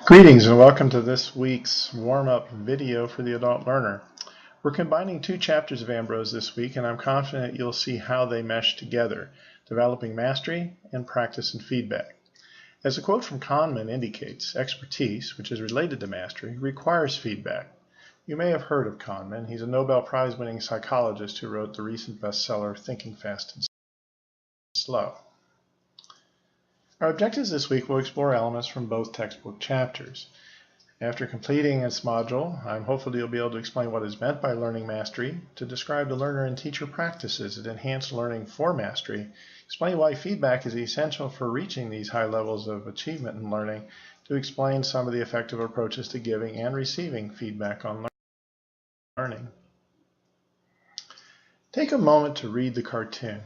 Greetings and welcome to this week's warm-up video for the adult learner. We're combining two chapters of Ambrose this week, and I'm confident you'll see how they mesh together, developing mastery and practice and feedback. As a quote from Kahneman indicates, expertise, which is related to mastery, requires feedback. You may have heard of Kahneman. He's a Nobel Prize-winning psychologist who wrote the recent bestseller Thinking Fast and Slow. Our objectives this week will explore elements from both textbook chapters. After completing this module, I'm hopeful you'll be able to explain what is meant by learning mastery, to describe the learner and teacher practices that enhance learning for mastery, explain why feedback is essential for reaching these high levels of achievement in learning, to explain some of the effective approaches to giving and receiving feedback on learning. Take a moment to read the cartoon.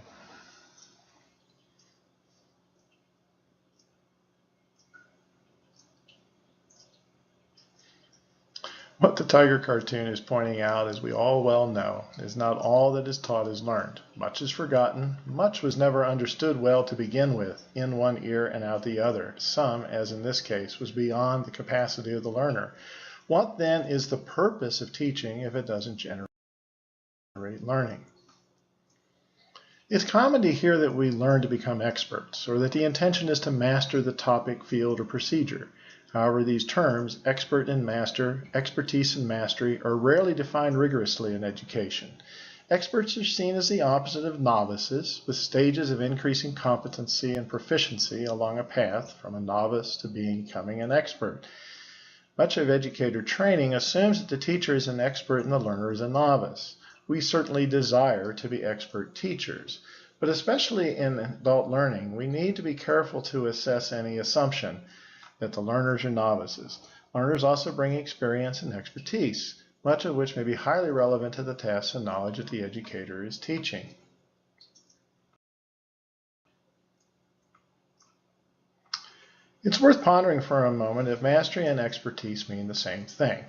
What the tiger cartoon is pointing out, as we all well know, is not all that is taught is learned. Much is forgotten. Much was never understood well to begin with, in one ear and out the other. Some, as in this case, was beyond the capacity of the learner. What then is the purpose of teaching if it doesn't generate learning? It's common to hear that we learn to become experts, or that the intention is to master the topic, field, or procedure. However, these terms, expert and master, expertise and mastery, are rarely defined rigorously in education. Experts are seen as the opposite of novices, with stages of increasing competency and proficiency along a path from a novice to becoming an expert. Much of educator training assumes that the teacher is an expert and the learner is a novice. We certainly desire to be expert teachers, but especially in adult learning, we need to be careful to assess any assumption that the learners are novices. Learners also bring experience and expertise, much of which may be highly relevant to the tasks and knowledge that the educator is teaching. It's worth pondering for a moment if mastery and expertise mean the same thing.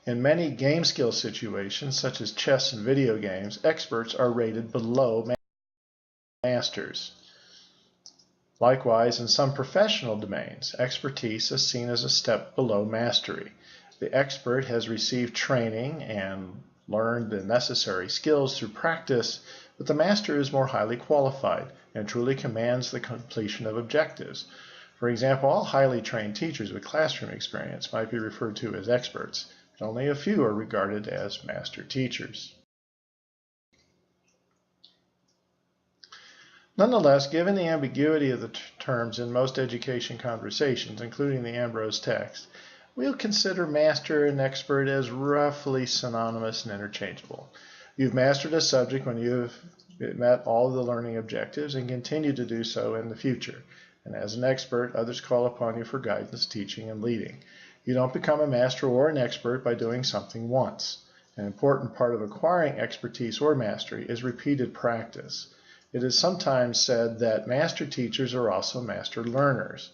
In many game skill situations, such as chess and video games, experts are rated below masters. Likewise, in some professional domains, expertise is seen as a step below mastery. The expert has received training and learned the necessary skills through practice, but the master is more highly qualified and truly commands the completion of objectives. For example, all highly trained teachers with classroom experience might be referred to as experts, but only a few are regarded as master teachers. Nonetheless, given the ambiguity of the terms in most education conversations, including the Ambrose text, we'll consider master and expert as roughly synonymous and interchangeable. You've mastered a subject when you've met all of the learning objectives and continue to do so in the future. And as an expert, others call upon you for guidance, teaching, and leading. You don't become a master or an expert by doing something once. An important part of acquiring expertise or mastery is repeated practice. It is sometimes said that master teachers are also master learners.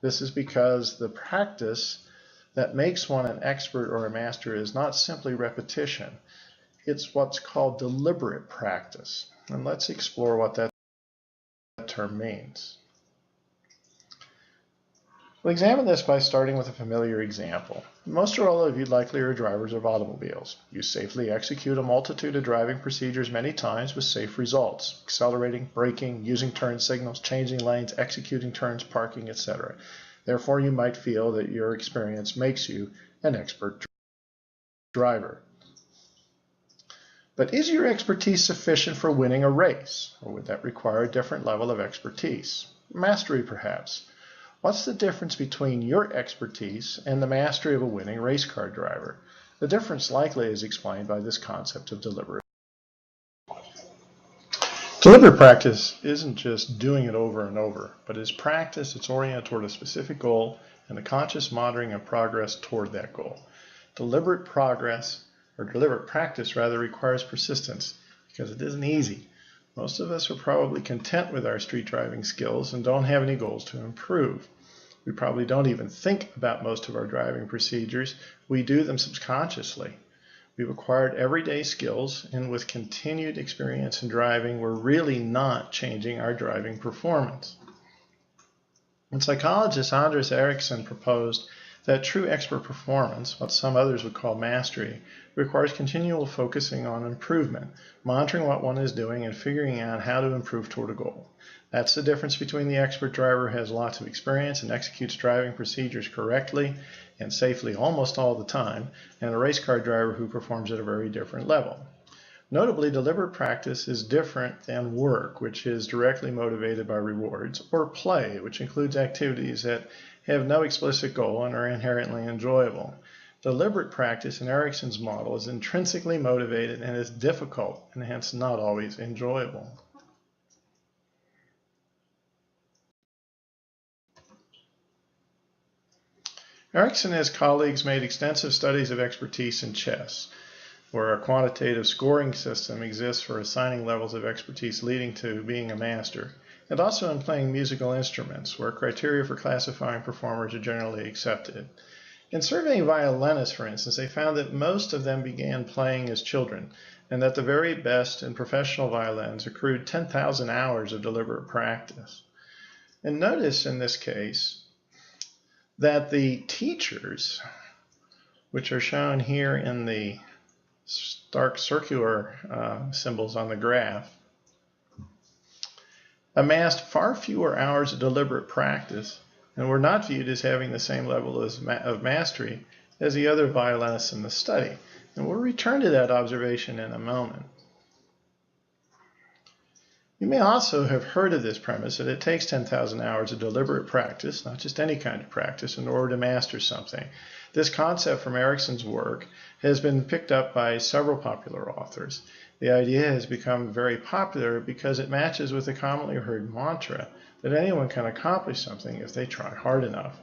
This is because the practice that makes one an expert or a master is not simply repetition. It's what's called deliberate practice. And let's explore what that term means. We'll examine this by starting with a familiar example. Most or all of you likely are drivers of automobiles. You safely execute a multitude of driving procedures many times with safe results: accelerating, braking, using turn signals, changing lanes, executing turns, parking, etc. Therefore, you might feel that your experience makes you an expert driver. But is your expertise sufficient for winning a race, or would that require a different level of expertise? Mastery, perhaps. What's the difference between your expertise and the mastery of a winning race car driver? The difference likely is explained by this concept of deliberate. Deliberate practice isn't just doing it over and over, but is practice that's oriented toward a specific goal and the conscious monitoring of progress toward that goal. Deliberate practice requires persistence because it isn't easy. Most of us are probably content with our street driving skills and don't have any goals to improve. We probably don't even think about most of our driving procedures. We do them subconsciously. We've acquired everyday skills, and with continued experience in driving, we're really not changing our driving performance. And psychologist Anders Ericsson proposed that true expert performance, what some others would call mastery, requires continual focusing on improvement, monitoring what one is doing and figuring out how to improve toward a goal. That's the difference between the expert driver who has lots of experience and executes driving procedures correctly and safely almost all the time, and a race car driver who performs at a very different level. Notably, deliberate practice is different than work, which is directly motivated by rewards, or play, which includes activities that have no explicit goal and are inherently enjoyable. Deliberate practice in Erickson's model is intrinsically motivated and is difficult and hence not always enjoyable. Erickson and his colleagues made extensive studies of expertise in chess, where a quantitative scoring system exists for assigning levels of expertise leading to being a master, and also in playing musical instruments, where criteria for classifying performers are generally accepted. In surveying violinists, for instance, they found that most of them began playing as children, and that the very best in professional violins accrued 10,000 hours of deliberate practice. And notice in this case that the teachers, which are shown here in the dark circular symbols on the graph, amassed far fewer hours of deliberate practice and were not viewed as having the same level of mastery as the other violinists in the study. And we'll return to that observation in a moment. You may also have heard of this premise that it takes 10,000 hours of deliberate practice, not just any kind of practice, in order to master something. This concept from Erickson's work has been picked up by several popular authors. The idea has become very popular because it matches with the commonly heard mantra that anyone can accomplish something if they try hard enough.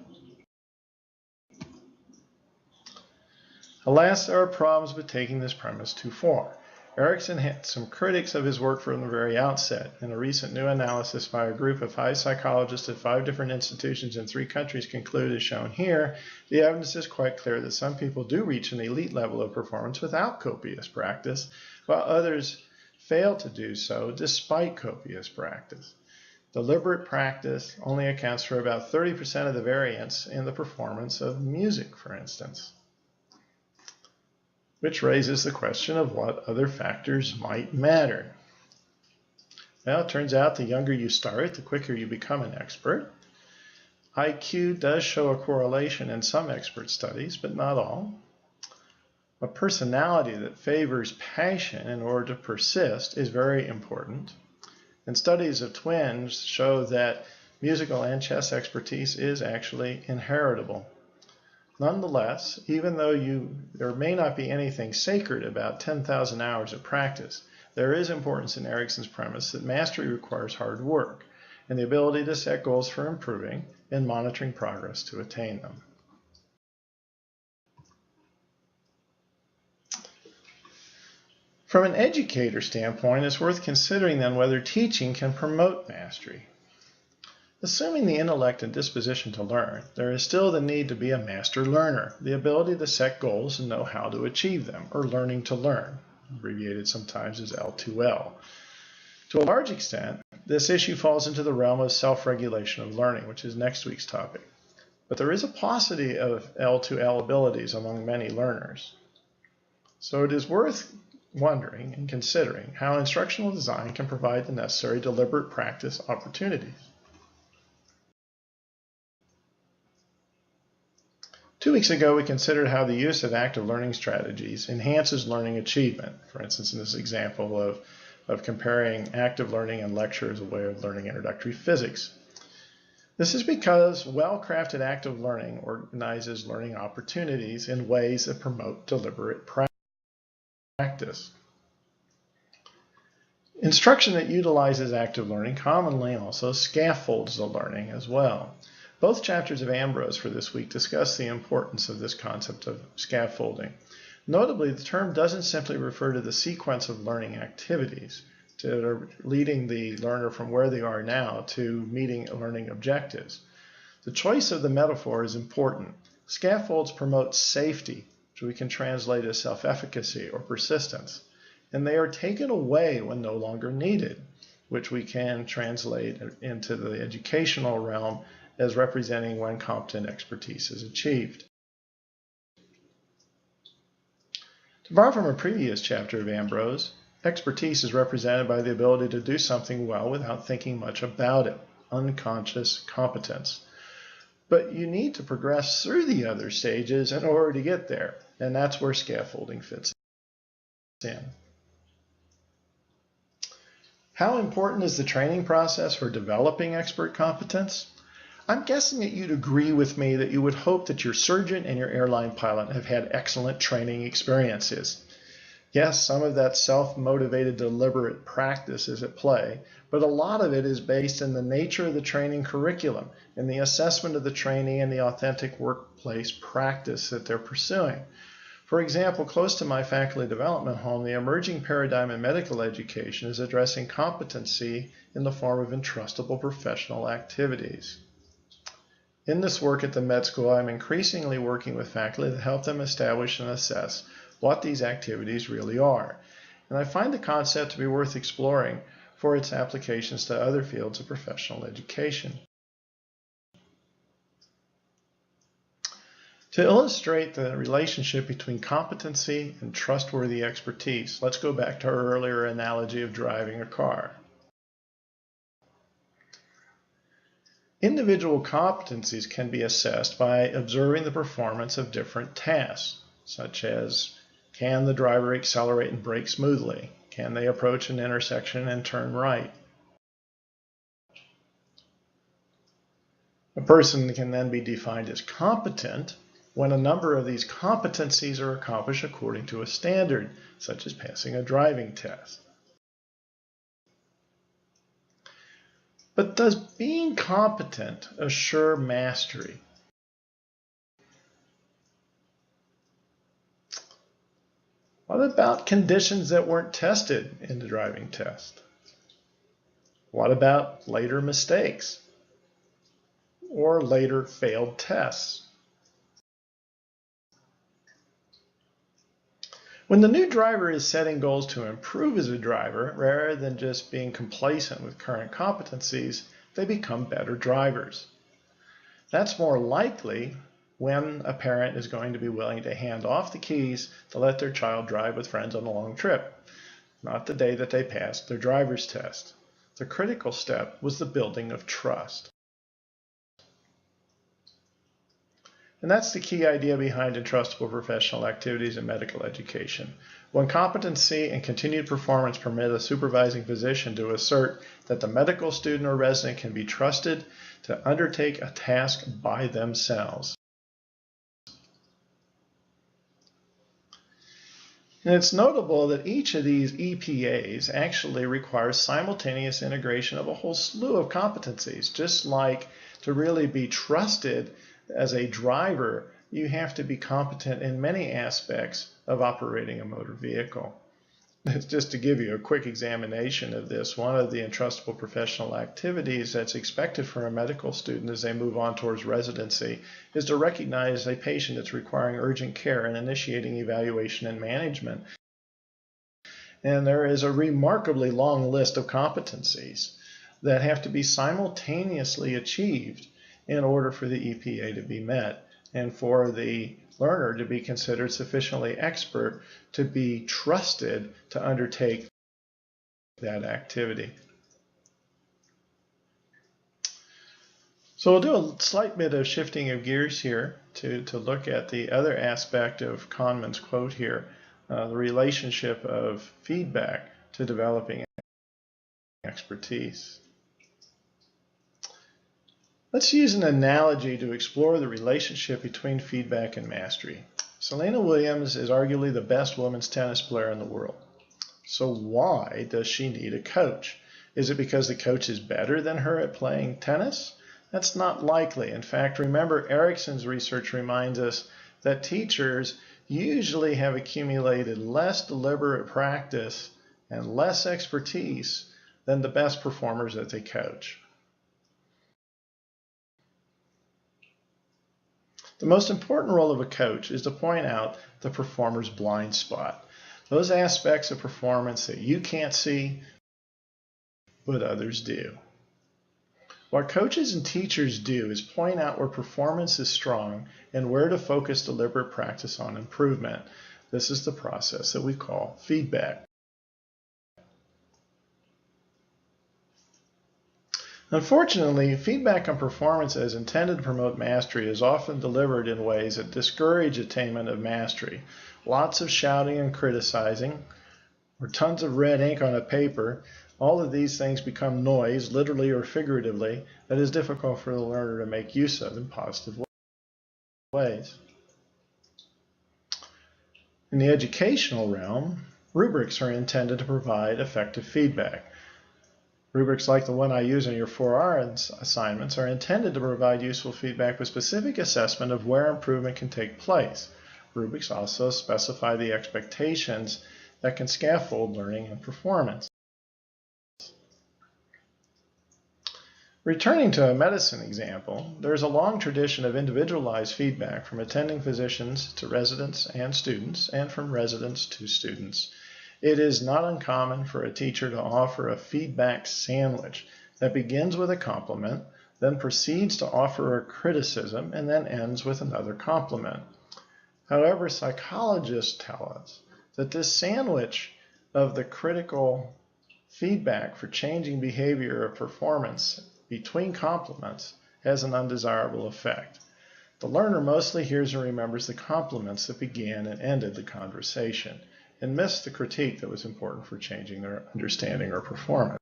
Alas, there are problems with taking this premise too far. Erickson had some critics of his work from the very outset. In a recent new analysis by a group of 5 psychologists at 5 different institutions in 3 countries concluded, as shown here, the evidence is quite clear that some people do reach an elite level of performance without copious practice, while others fail to do so despite copious practice. Deliberate practice only accounts for about 30% of the variance in the performance of music, for instance, which raises the question of what other factors might matter. Well, it turns out the younger you start, the quicker you become an expert. IQ does show a correlation in some expert studies, but not all. A personality that favors passion in order to persist is very important. And studies of twins show that musical and chess expertise is actually inheritable. Nonetheless, even though there may not be anything sacred about 10,000 hours of practice, there is importance in Erickson's premise that mastery requires hard work and the ability to set goals for improving and monitoring progress to attain them. From an educator standpoint, it's worth considering then whether teaching can promote mastery. Assuming the intellect and disposition to learn, there is still the need to be a master learner, the ability to set goals and know how to achieve them, or learning to learn, abbreviated sometimes as L2L. To a large extent, this issue falls into the realm of self-regulation of learning, which is next week's topic. But there is a paucity of L2L abilities among many learners. So it is worth wondering and considering how instructional design can provide the necessary deliberate practice opportunities. 2 weeks ago, we considered how the use of active learning strategies enhances learning achievement. For instance, in this example of comparing active learning and lecture as a way of learning introductory physics. This is because well-crafted active learning organizes learning opportunities in ways that promote deliberate practice. Instruction that utilizes active learning commonly also scaffolds the learning as well. Both chapters of Ambrose for this week discuss the importance of this concept of scaffolding. Notably, the term doesn't simply refer to the sequence of learning activities that are leading the learner from where they are now to meeting learning objectives. The choice of the metaphor is important. Scaffolds promote safety, which we can translate as self-efficacy or persistence, and they are taken away when no longer needed, which we can translate into the educational realm as representing when competent expertise is achieved. To borrow from a previous chapter of Ambrose, expertise is represented by the ability to do something well without thinking much about it, unconscious competence. But you need to progress through the other stages in order to get there, and that's where scaffolding fits in. How important is the training process for developing expert competence? I'm guessing that you'd agree with me that you would hope that your surgeon and your airline pilot have had excellent training experiences. Yes, some of that self-motivated, deliberate practice is at play, but a lot of it is based in the nature of the training curriculum and the assessment of the trainee and the authentic workplace practice that they're pursuing. For example, close to my faculty development home, the emerging paradigm in medical education is addressing competency in the form of entrustable professional activities. In this work at the med school, I'm increasingly working with faculty to help them establish and assess what these activities really are. And I find the concept to be worth exploring for its applications to other fields of professional education. To illustrate the relationship between competency and trustworthy expertise, let's go back to our earlier analogy of driving a car. Individual competencies can be assessed by observing the performance of different tasks, such as can the driver accelerate and brake smoothly? Can they approach an intersection and turn right? A person can then be defined as competent when a number of these competencies are accomplished according to a standard, such as passing a driving test. But does being competent assure mastery? What about conditions that weren't tested in the driving test? What about later mistakes or later failed tests? When the new driver is setting goals to improve as a driver, rather than just being complacent with current competencies, they become better drivers. That's more likely when a parent is going to be willing to hand off the keys to let their child drive with friends on a long trip, not the day that they passed their driver's test. The critical step was the building of trust. And that's the key idea behind entrustable professional activities in medical education. When competency and continued performance permit a supervising physician to assert that the medical student or resident can be trusted to undertake a task by themselves. And it's notable that each of these EPAs actually requires simultaneous integration of a whole slew of competencies. Just like to really be trusted as a driver, you have to be competent in many aspects of operating a motor vehicle. Just to give you a quick examination of this, one of the entrustable professional activities that's expected from a medical student as they move on towards residency is to recognize a patient that's requiring urgent care and initiating evaluation and management. And there is a remarkably long list of competencies that have to be simultaneously achieved in order for the EPA to be met and for the learner to be considered sufficiently expert to be trusted to undertake that activity. So we'll do a slight bit of shifting of gears here to look at the other aspect of Kahneman's quote here, the relationship of feedback to developing expertise. Let's use an analogy to explore the relationship between feedback and mastery. Serena Williams is arguably the best women's tennis player in the world. So why does she need a coach? Is it because the coach is better than her at playing tennis? That's not likely. In fact, remember Erickson's research reminds us that teachers usually have accumulated less deliberate practice and less expertise than the best performers that they coach. The most important role of a coach is to point out the performer's blind spot, those aspects of performance that you can't see, but others do. What coaches and teachers do is point out where performance is strong and where to focus deliberate practice on improvement. This is the process that we call feedback. Unfortunately, feedback on performance as intended to promote mastery is often delivered in ways that discourage attainment of mastery. Lots of shouting and criticizing, or tons of red ink on a paper, all of these things become noise, literally or figuratively, that is difficult for the learner to make use of in positive ways. In the educational realm, rubrics are intended to provide effective feedback. Rubrics like the one I use in your 4R assignments are intended to provide useful feedback with specific assessment of where improvement can take place. Rubrics also specify the expectations that can scaffold learning and performance. Returning to a medicine example, there is a long tradition of individualized feedback from attending physicians to residents and students, and from residents to students. It is not uncommon for a teacher to offer a feedback sandwich that begins with a compliment, then proceeds to offer a criticism, and then ends with another compliment. However, psychologists tell us that this sandwich of the critical feedback for changing behavior or performance between compliments has an undesirable effect. The learner mostly hears and remembers the compliments that began and ended the conversation, and miss the critique that was important for changing their understanding or performance.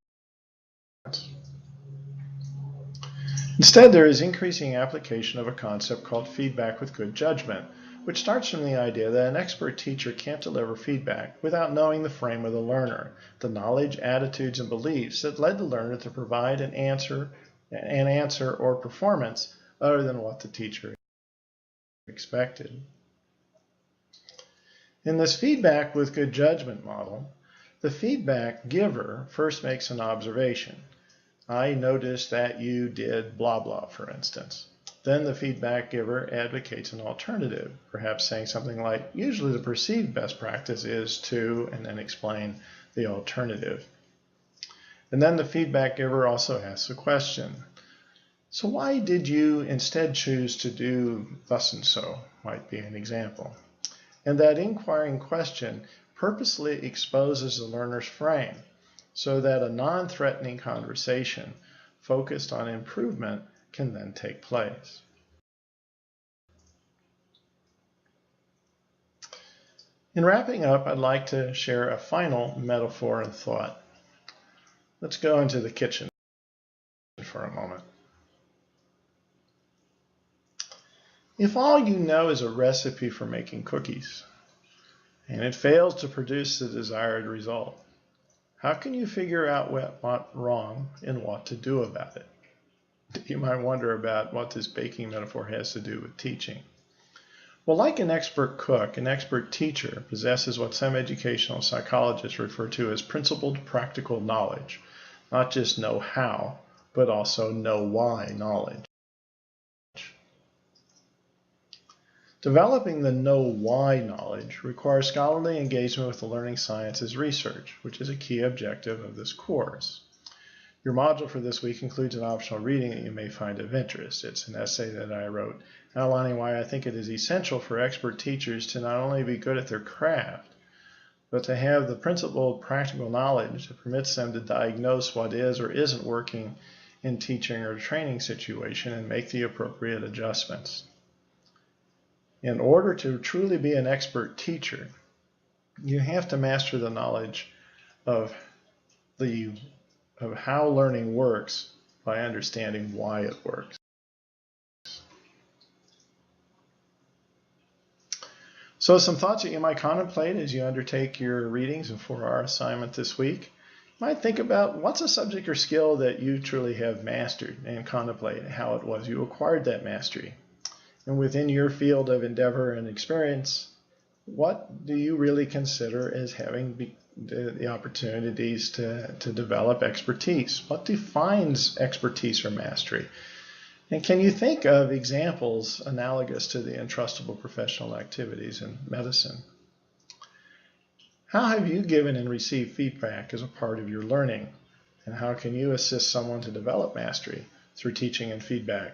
Instead, there is increasing application of a concept called feedback with good judgment, which starts from the idea that an expert teacher can't deliver feedback without knowing the frame of the learner, the knowledge, attitudes, and beliefs that led the learner to provide an answer or performance other than what the teacher expected. In this feedback with good judgment model, the feedback giver first makes an observation. I noticed that you did blah blah, for instance. Then the feedback giver advocates an alternative, perhaps saying something like, usually the perceived best practice is to, and then explain the alternative. And then the feedback giver also asks a question. So why did you instead choose to do thus and so, might be an example. And that inquiring question purposely exposes the learner's frame so that a non-threatening conversation focused on improvement can then take place. In wrapping up, I'd like to share a final metaphor and thought. Let's go into the kitchen for a moment. If all you know is a recipe for making cookies, and it fails to produce the desired result, how can you figure out what went wrong and what to do about it? You might wonder about what this baking metaphor has to do with teaching. Well, like an expert cook, an expert teacher possesses what some educational psychologists refer to as principled practical knowledge. Not just know how, but also know why knowledge. Developing the know why knowledge requires scholarly engagement with the learning sciences research, which is a key objective of this course. Your module for this week includes an optional reading that you may find of interest. It's an essay that I wrote outlining why I think it is essential for expert teachers to not only be good at their craft, but to have the principled practical knowledge that permits them to diagnose what is or isn't working in teaching or training situation and make the appropriate adjustments. In order to truly be an expert teacher, you have to master the knowledge of how learning works by understanding why it works. So some thoughts that you might contemplate as you undertake your readings and 4R assignment this week. You might think about what's a subject or skill that you truly have mastered, and contemplate how it was you acquired that mastery. And within your field of endeavor and experience, what do you really consider as having the opportunities to develop expertise? What defines expertise or mastery? And can you think of examples analogous to the entrustable professional activities in medicine? How have you given and received feedback as a part of your learning? And how can you assist someone to develop mastery through teaching and feedback?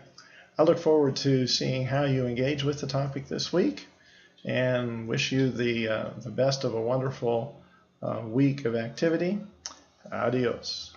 I look forward to seeing how you engage with the topic this week. and wish you the best of a wonderful week of activity. Adios.